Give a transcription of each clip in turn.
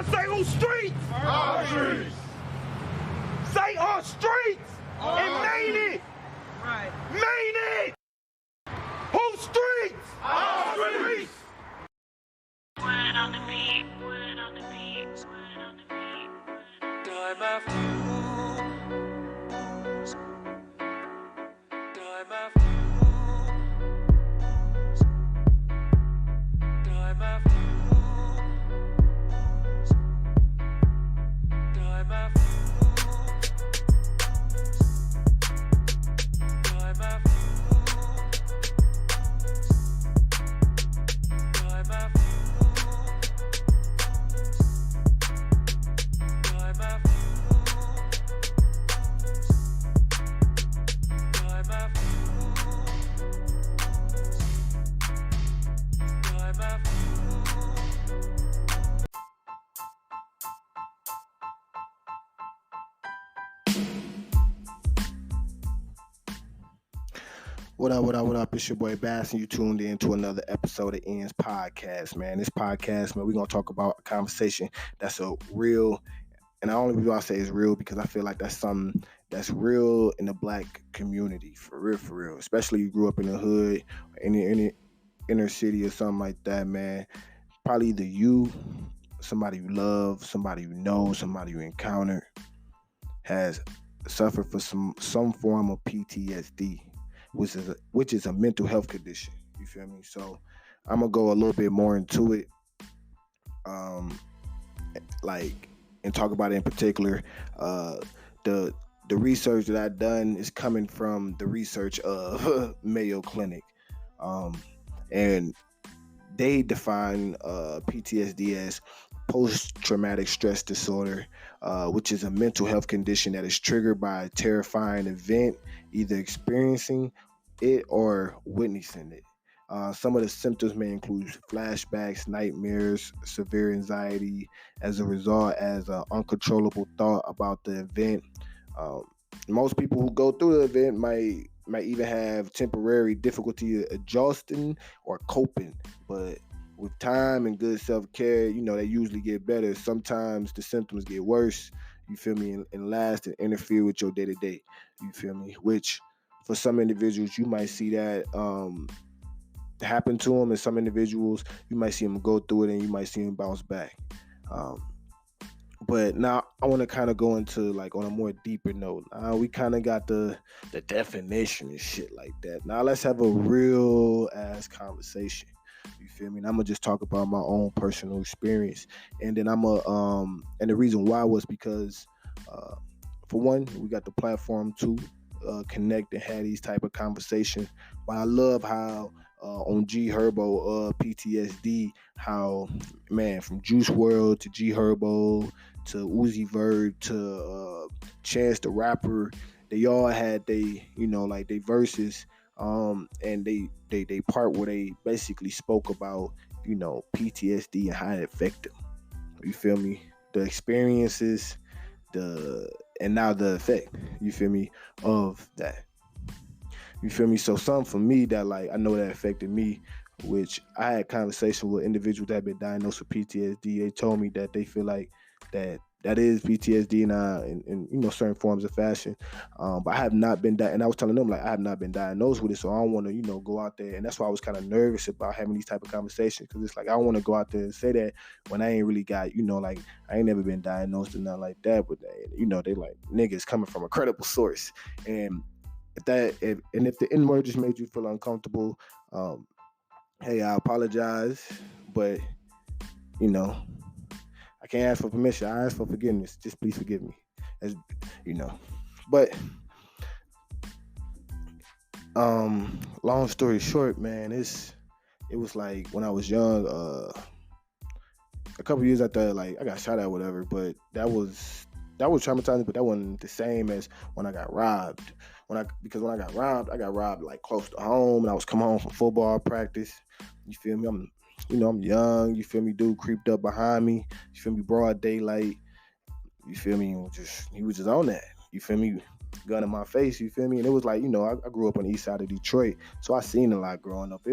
Say on streets. Our streets. Say on streets. And made it. Right. Made it. Whose streets? Our streets. Word on the beat, word on the beat, word on the beat. Time after time after time after time after time after time after What up? It's your boy Bazz, and you tuned in to another episode of Ian's podcast, man. This podcast, man, we're going to talk about a conversation that's a real, and I only reason I say it's real because I feel like that's something that's real in the black community, for real. Especially you grew up in the hood, or in the inner city or something like that, man. Probably either you, somebody you love, somebody you know, somebody you encountered has suffered for some form of PTSD. Which is a mental health condition. You feel me? So I'm gonna go a little bit more into it, and talk about it in particular. The research that I've done is coming from the research of Mayo Clinic, and they define PTSD as post-traumatic stress disorder, which is a mental health condition that is triggered by a terrifying event, either experiencing it or witnessing it. Some of the symptoms may include flashbacks, nightmares, severe anxiety as a result as an uncontrollable thought about the event. Most people who go through the event might even have temporary difficulty adjusting or coping, but with time and good self-care, they usually get better. Sometimes the symptoms get worse, you feel me, and last and interfere with your day-to-day, you feel me, which for some individuals, you might see that happen to them, and some individuals, you might see them go through it and you might see them bounce back. But now I want to kind of go into on a more deeper note. We kind of got the definition and shit like that. Now let's have a real ass conversation. You feel me? And I'm gonna just talk about my own personal experience, and then and the reason why was because, for one, we got the platform to connect and have these type of conversations. But I love how on G Herbo PTSD, how man, from Juice WRLD to G Herbo to Uzi Vert to Chance the Rapper, they all had they verses. And they part where they basically spoke about, PTSD and how it affected them. You feel me? The experiences, and now the effect, you feel me, of that. You feel me? So something for me that I know that affected me, which I had conversation with individuals that have been diagnosed with PTSD. They told me that they feel like that is PTSD in certain forms of fashion. But I have not been and I was telling them I have not been diagnosed with it, so I don't want to go out there, and that's why I was kind of nervous about having these type of conversations, because it's I don't want to go out there and say that when I ain't really got I ain't never been diagnosed or nothing like that. But they niggas coming from a credible source, and if the N-word just made you feel uncomfortable, hey, I apologize, but I can't ask for permission. I ask for forgiveness. Just please forgive me. But long story short, man, it was when I was young, a couple years after I got shot at, whatever, but that was traumatizing, but that wasn't the same as when I got robbed. Because when I got robbed close to home, and I was coming home from football practice. You feel me? I'm young, you feel me? Dude creeped up behind me, you feel me? Broad daylight, you feel me? He was just on that, you feel me? gun in my face, you feel me? And it was like, I grew up on the east side of Detroit, so I seen a lot growing up.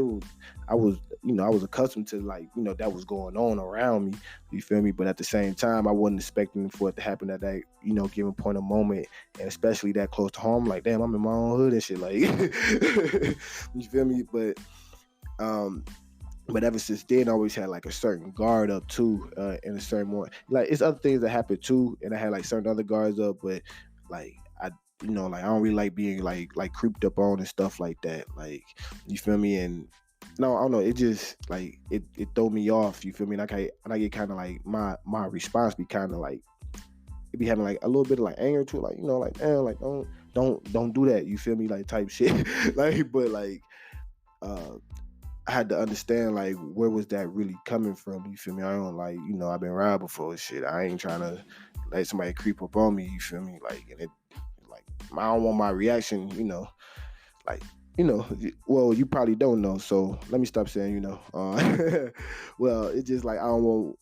I was accustomed to, like, that was going on around me, you feel me? But at the same time, I wasn't expecting for it to happen at that, given point of moment, and especially that close to home. Like, damn, I'm in my own hood and shit, like, you feel me? But ever since then, I always had like a certain guard up too, and a certain more, like, it's other things that happened too, and I had like certain other guards up, but like I don't really like being like creeped up on and stuff like that, like, you feel me? And no, I don't know, it just like it throw me off, you feel me? And I get kind of like my response be kind of like, it be having like a little bit of like anger to it, like, like, damn, like, don't do that, you feel me, like, type shit. Like, but like I had to understand, like, where was that really coming from, you feel me? I don't, like, I've been robbed before and shit. I ain't trying to let somebody creep up on me, you feel me? Like, and it, like, I don't want my reaction, like, well, you probably don't know, so let me stop saying, well, it's just like, I don't want